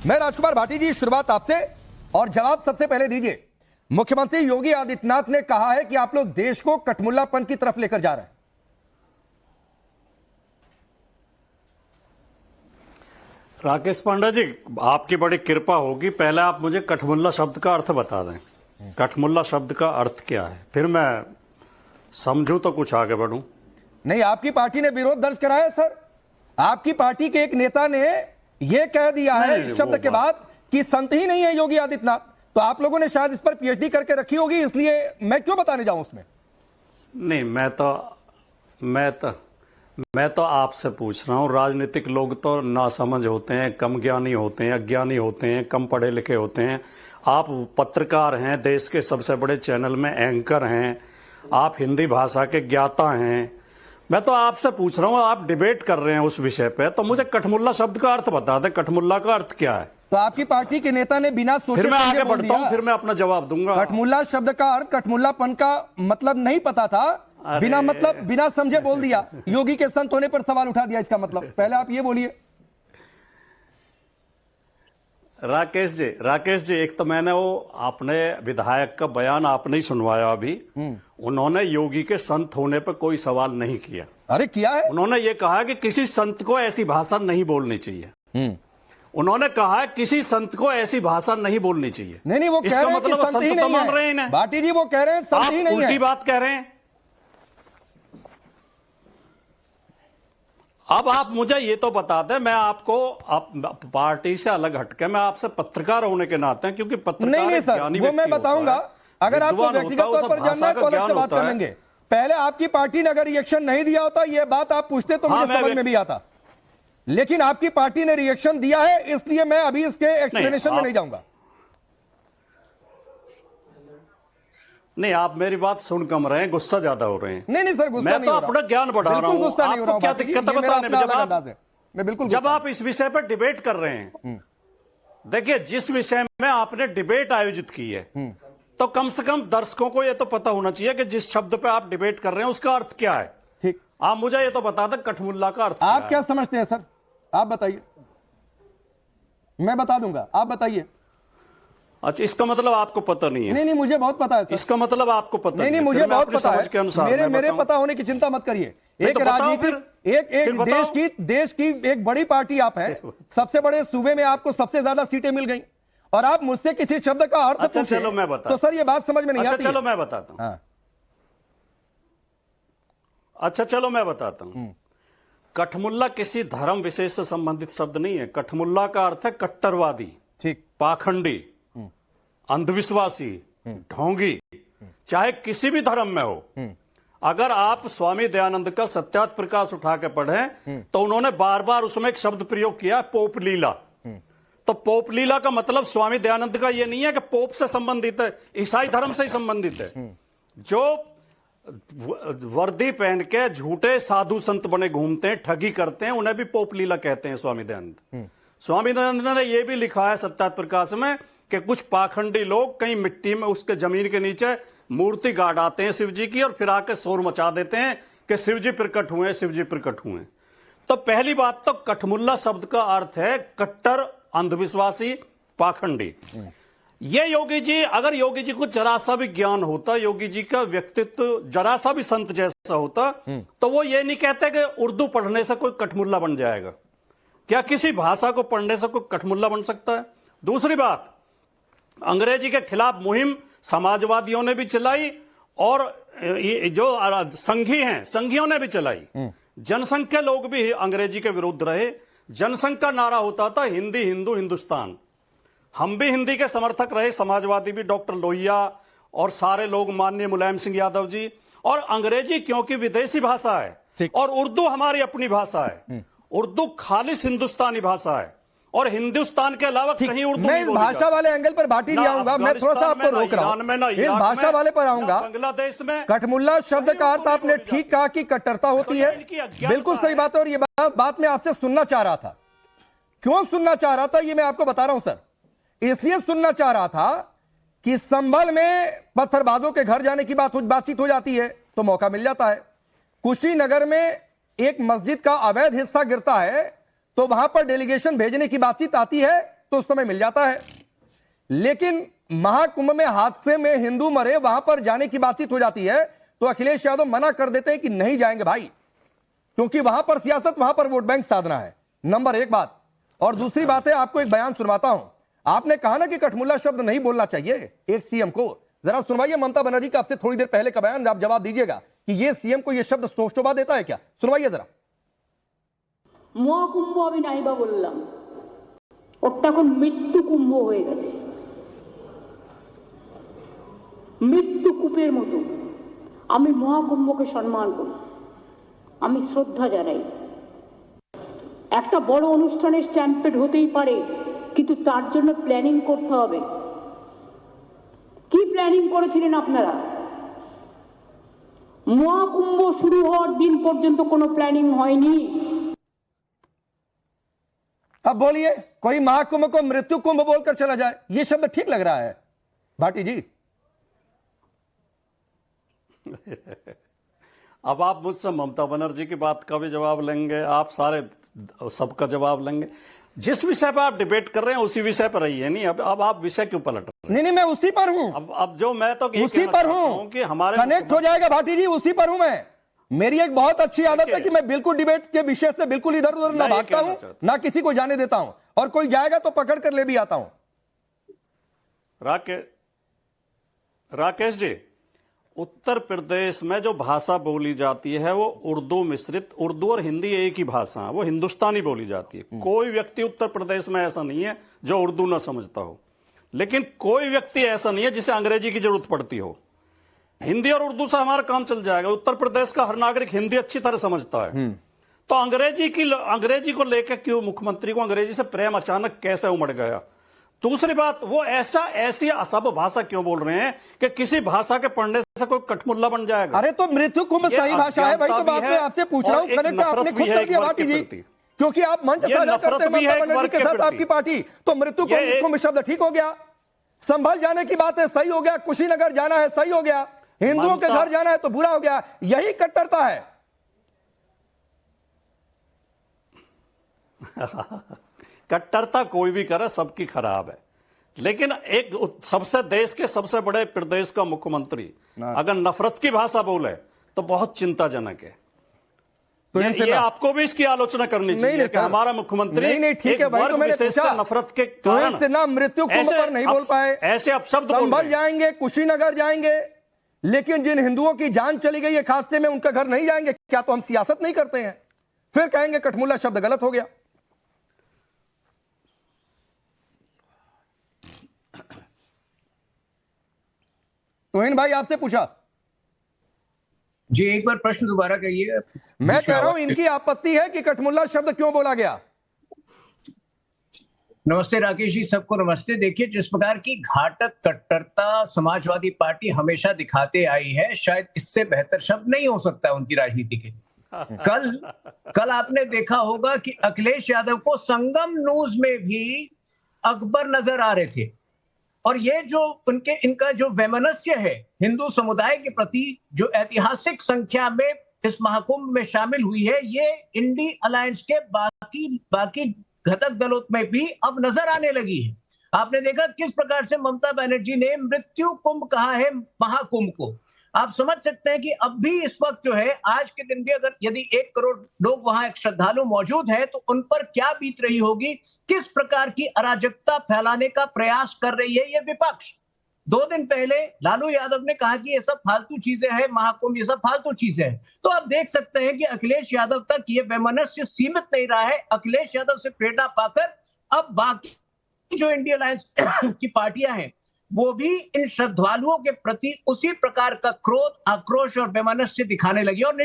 मैं राजकुमार भाटी जी, शुरुआत आपसे और जवाब सबसे पहले दीजिए। मुख्यमंत्री योगी आदित्यनाथ ने कहा है कि आप लोग देश को कठमुल्लापन की तरफ लेकर जा रहे हैं। राकेश पांडा जी, आपकी बड़ी कृपा होगी, पहले आप मुझे कठमुल्ला शब्द का अर्थ बता दें। कठमुल्ला शब्द का अर्थ क्या है, फिर मैं समझूं तो कुछ आगे बढ़ूं। नहीं, आपकी पार्टी ने विरोध दर्ज कराया सर। आपकी पार्टी के एक नेता ने यह कह दिया है इस शब्द के बाद कि संत ही नहीं है योगी आदित्यनाथ। तो आप लोगों ने शायद इस पर पीएचडी करके रखी होगी, इसलिए मैं क्यों बताने जाऊं उसमें। नहीं, मैं तो आपसे पूछ रहा हूं। राजनीतिक लोग तो नासमझ होते हैं, कम ज्ञानी होते हैं, अज्ञानी होते हैं, कम पढ़े लिखे होते हैं। आप पत्रकार हैं, देश के सबसे बड़े चैनल में एंकर हैं, आप हिंदी भाषा के ज्ञाता हैं। मैं तो आपसे पूछ रहा हूं, आप डिबेट कर रहे हैं उस विषय पे, तो मुझे कठमुल्ला शब्द का अर्थ बता दें। कठमुल्ला का अर्थ क्या है? तो आपकी पार्टी के नेता ने बिना सोचे, फिर मैं आगे बढ़ता हूं, फिर मैं अपना जवाब दूंगा। कठमुल्ला शब्द का अर्थ, कठमुल्लापन का मतलब नहीं पता था, बिना समझे बोल दिया। योगी के संत होने पर सवाल उठा दिया इसका मतलब। पहले आप ये बोलिए। राकेश जी, एक तो मैंने वो आपने विधायक का बयान आपने ही सुनवाया अभी। उन्होंने योगी के संत होने पर कोई सवाल नहीं किया। अरे किया है। उन्होंने ये कहा कि किसी संत को ऐसी भाषा नहीं बोलनी चाहिए। उन्होंने कहा किसी संत को ऐसी भाषा नहीं बोलनी चाहिए। नहीं, वो इसका मतलब संत तो मान रहे हैं। भाटी जी वो कह रहे हैं संत ही नहीं है। उल्टी बात कह रहे हैं। अब आप मुझे ये तो बता दें, मैं आपको पार्टी से अलग हटके मैं आपसे पत्रकार होने के नाते, क्योंकि पत्रकार नहीं सर, वो मैं बताऊंगा। अगर आपको व्यक्तिगत तौर पर जानना है तो अलग से बात कर लेंगे। पहले आपकी पार्टी ने अगर रिएक्शन नहीं दिया होता, ये बात आप पूछते तो मुझे समझ में भी आता। लेकिन आपकी पार्टी ने रिएक्शन दिया है, इसलिए मैं अभी इसके एक्सप्लेनेशन में नहीं जाऊंगा। नहीं, आप मेरी बात सुन कम रहे हैं, गुस्सा ज्यादा हो रहे हैं। नहीं सर, गुस्सा मैं तो अपना ज्ञान बढ़ा रहा हूं। आपको क्या दिक्कत है बताने में? जब आप इस विषय पर डिबेट कर रहे हैं, देखिए जिस विषय में आपने डिबेट आयोजित की है, तो कम से कम दर्शकों को यह तो पता होना चाहिए कि जिस शब्द पे आप डिबेट कर रहे हैं उसका अर्थ क्या है। ठीक, आप मुझे ये तो बता दें कठमुल्ला का अर्थ आप क्या समझते हैं सर? आप बताइए, मैं बता दूंगा, आप बताइए। अच्छा, इसका मतलब आपको पता नहीं है? नहीं, मुझे बहुत पता है सर। इसका मतलब आपको पता नहीं, मुझे बहुत पता है। मेरे पता होने की चिंता मत करिए। एक राजनीतिक एक देश की एक बड़ी पार्टी आप हैं, सबसे बड़े सूबे में आपको सबसे ज्यादा सीटें मिल गई, और आप मुझसे किसी शब्द का अर्थ पूछें, चलो मैं बता, तो सर ये बात समझ में नहीं आती। चलो मैं बताता हूं। अच्छा चलो मैं बताता हूं। कठमुल्ला किसी धर्म विशेष से संबंधित शब्द नहीं है। कठमुल्ला का अर्थ है कट्टरवादी, ठीक, पाखंडी, अंधविश्वासी, ढोंगी, चाहे किसी भी धर्म में हो। अगर आप स्वामी दयानंद का सत्यार्थ प्रकाश उठा के पढ़ें तो उन्होंने बार बार उसमें एक शब्द प्रयोग किया, पोप लीला। तो पोप लीला का मतलब स्वामी दयानंद का यह नहीं है कि पोप से संबंधित है, ईसाई धर्म से ही संबंधित है। जो वर्दी पहन के झूठे साधु संत बने घूमते हैं, ठगी करते हैं, उन्हें भी पोप लीला कहते हैं स्वामी दयानंद। स्वामी दयानंद ने यह भी लिखा है सत्यार्थ प्रकाश में कि कुछ पाखंडी लोग कहीं मिट्टी में उसके जमीन के नीचे मूर्ति गाड़ आते हैं शिव जी की, और फिर आके शोर मचा देते हैं कि शिव जी प्रकट हुए, शिव जी प्रकट हुए। तो पहली बात तो कठमुल्ला शब्द का अर्थ है कट्टर, अंधविश्वासी, पाखंडी। ये योगी जी, अगर योगी जी को जरा सा भी ज्ञान होता, योगी जी का व्यक्तित्व जरा सा भी संत जैसा होता, तो वो ये नहीं कहते कि उर्दू पढ़ने से कोई कठमुल्ला बन जाएगा। क्या किसी भाषा को पढ़ने से कोई कठमुल्ला बन सकता है? दूसरी बात, अंग्रेजी के खिलाफ मुहिम समाजवादियों ने भी चलाई, और जो संघी हैं संघियों ने भी चलाई। जनसंघ के लोग भी अंग्रेजी के विरुद्ध रहे। जनसंघ का नारा होता था हिंदी, हिंदू, हिंदुस्तान। हम भी हिंदी के समर्थक रहे, समाजवादी भी, डॉक्टर लोहिया और सारे लोग, माननीय मुलायम सिंह यादव जी। और अंग्रेजी क्योंकि विदेशी भाषा है और उर्दू हमारी अपनी भाषा है। उर्दू खालिस हिंदुस्तानी भाषा है, और हिंदुस्तान के अलावा कहीं उर्दू नहीं बोली। भाषा वाले एंगल पर भाटी नहीं आऊंगा, मैं थोड़ा सा आपको रोक रहा हूं, इस भाषा वाले पर आऊंगा। बांग्लादेश में कठमुल्ला शब्द का अर्थ आपने ठीक कहा कि कट्टरता होती है, बिल्कुल सही बात है, और ये बात मैं आपसे सुनना चाह रहा था। क्यों सुनना चाह रहा था ये मैं आपको बता रहा हूं सर। इसलिए सुनना चाह रहा था कि संभल में पत्थरबाजों के घर जाने की बातचीत हो जाती है तो मौका मिल जाता है। कुशीनगर में एक मस्जिद का अवैध हिस्सा गिरता है तो वहां पर डेलीगेशन भेजने की बातचीत आती है तो उस समय मिल जाता है। लेकिन महाकुंभ में हादसे में हिंदू मरे, वहां पर जाने की बातचीत हो जाती है तो अखिलेश यादव मना कर देते हैं कि नहीं जाएंगे भाई, क्योंकि वहां पर सियासत, वहां पर वोट बैंक साधना है। नंबर एक बात। और दूसरी बात है, आपको एक बयान सुनवाता हूं। आपने कहा ना कि कठमुल्ला शब्द नहीं बोलना चाहिए एक सीएम को। जरा सुनवाइए ममता बनर्जी का आपसे थोड़ी देर पहले का बयान, आप जवाब दीजिएगा कि ये सीएम को ये शब्द शोभा देता है क्या। सुनवाइए जरा। মহাকুম্ভ আমি নাইবা বললাম, ওটা এখন মৃত্যু কুম্ভ হয়ে গেছে, মৃত্যু কূপের মতো। আমি মহাকুম্ভকে সম্মান করি, আমি শ্রদ্ধা জানাই। একটা বড় অনুষ্ঠানের স্ট্যাম্পেড হতেই পারে, কিন্তু তার জন্য প্ল্যানিং করতে হবে। কি প্ল্যানিং করেছিলেন আপনারা? মহাকুম্ভ শুরু হওয়ার দিন পর্যন্ত কোনো প্ল্যানিং হয়নি। अब बोलिए, कोई महाकुंभ को मृत्यु कुंभ बोलकर चला जाए, ये शब्द ठीक लग रहा है भाटी जी? अब आप मुझसे ममता बनर्जी की बात का भी जवाब लेंगे, आप सारे सबका जवाब लेंगे। जिस विषय पर आप डिबेट कर रहे हैं उसी विषय पर रही है। नहीं, अब आप विषय क्यों पलट रहे हैं? नहीं, मैं उसी पर हूं। अब जो मैं तो उसी पर हूं कि हमारे कनेक्ट हो जाएगा भाटी जी, उसी पर हूं मैं। मेरी एक बहुत अच्छी आदत है कि मैं बिल्कुल डिबेट के विषय से बिल्कुल इधर उधर ना भागता हूं, ना किसी को जाने देता हूं, और कोई जाएगा तो पकड़ कर ले भी आता हूं। राकेश जी, उत्तर प्रदेश में जो भाषा बोली जाती है वो उर्दू मिश्रित, उर्दू और हिंदी एक ही भाषा है, वो हिंदुस्तानी बोली जाती है। कोई व्यक्ति उत्तर प्रदेश में ऐसा नहीं है जो उर्दू ना समझता हो, लेकिन कोई व्यक्ति ऐसा नहीं है जिसे अंग्रेजी की जरूरत पड़ती हो। हिंदी और उर्दू से हमारा काम चल जाएगा। उत्तर प्रदेश का हर नागरिक हिंदी अच्छी तरह समझता है, तो अंग्रेजी को लेकर क्यों मुख्यमंत्री को अंग्रेजी से प्रेम अचानक कैसे उमड़ गया? दूसरी बात, वो ऐसी असभ भाषा क्यों बोल रहे हैं कि किसी भाषा के पढ़ने से कोई कठमुल्ला बन जाएगा? अरे तो मृत्यु कुंभ सही भाषा है भाई, तो बात में आपसे पूछ रहा हूं। कनेक्ट आपने खुद कर दिया भाटी जी, क्योंकि आप मंच साझा करते हैं ममता बनर्जी के साथ आपकी पार्टी, तो मृत्यु कुंभ शब्द ठीक हो गया। संभल जाने की बात है, सही हो गया। कुशीनगर जाना है, सही हो गया। हिंदुओं के घर जाना है तो बुरा हो गया। यही कट्टरता है। कट्टरता कोई भी करे, सबकी खराब है, लेकिन एक देश के सबसे बड़े प्रदेश का मुख्यमंत्री अगर नफरत की भाषा बोले तो बहुत चिंताजनक है। तो ये आपको भी इसकी आलोचना करनी चाहिए कि हमारा मुख्यमंत्री नहीं ठीक है भाई, तो मैंने पूछा नफरत के कारण से ना मृत्यु कुंभ पर नहीं बोल पाए, ऐसे अपशब्द संभल जाएंगे, कुशीनगर जाएंगे, लेकिन जिन हिंदुओं की जान चली गई एक हादसे में उनका घर नहीं जाएंगे। क्या तो हम सियासत नहीं करते हैं? फिर कहेंगे कठमुल्ला शब्द गलत हो गया। तोहिन भाई आपसे पूछा जी, एक बार प्रश्न दोबारा कहिए। मैं कह रहा हूं इनकी आपत्ति है कि कठमुल्ला शब्द क्यों बोला गया। नमस्ते राकेश जी, सबको नमस्ते। देखिए, जिस प्रकार की घातक कट्टरता समाजवादी पार्टी हमेशा दिखाते आई है, शायद इससे बेहतर शब्द नहीं हो सकता उनकी राजनीति के। कल आपने देखा होगा कि अखिलेश यादव को संगम न्यूज में भी अकबर नजर आ रहे थे, और ये जो इनका जो वैमनस्य है हिंदू समुदाय के प्रति, जो ऐतिहासिक संख्या में इस महाकुंभ में शामिल हुई है, ये इंडी अलायंस के बाकी घटक दलों में भी अब नजर आने लगी है। आपने देखा किस प्रकार से ममता बनर्जी ने मृत्यु कुंभ कहा है महाकुंभ को। आप समझ सकते हैं कि अब भी इस वक्त जो है, आज के दिन भी अगर यदि 1 करोड़ लोग वहां एक श्रद्धालु मौजूद हैं, तो उन पर क्या बीत रही होगी, किस प्रकार की अराजकता फैलाने का प्रयास कर रही है ये विपक्ष। 2 दिन पहले लालू यादव ने कहा कि ये सब फालतू चीजें हैं, महाकुंभ ये सब फालतू चीजें हैं। तो आप देख सकते हैं कि अखिलेश यादव तक ये वैमनस्य सीमित नहीं रहा है। अखिलेश यादव से प्रेरणा पाकर अब बाकी जो इंडिया अलायंस की पार्टियां हैं, वो भी इन श्रद्धालुओं के प्रति उसी प्रकार का क्रोध, आक्रोश और वैमनस्य दिखाने लगी। और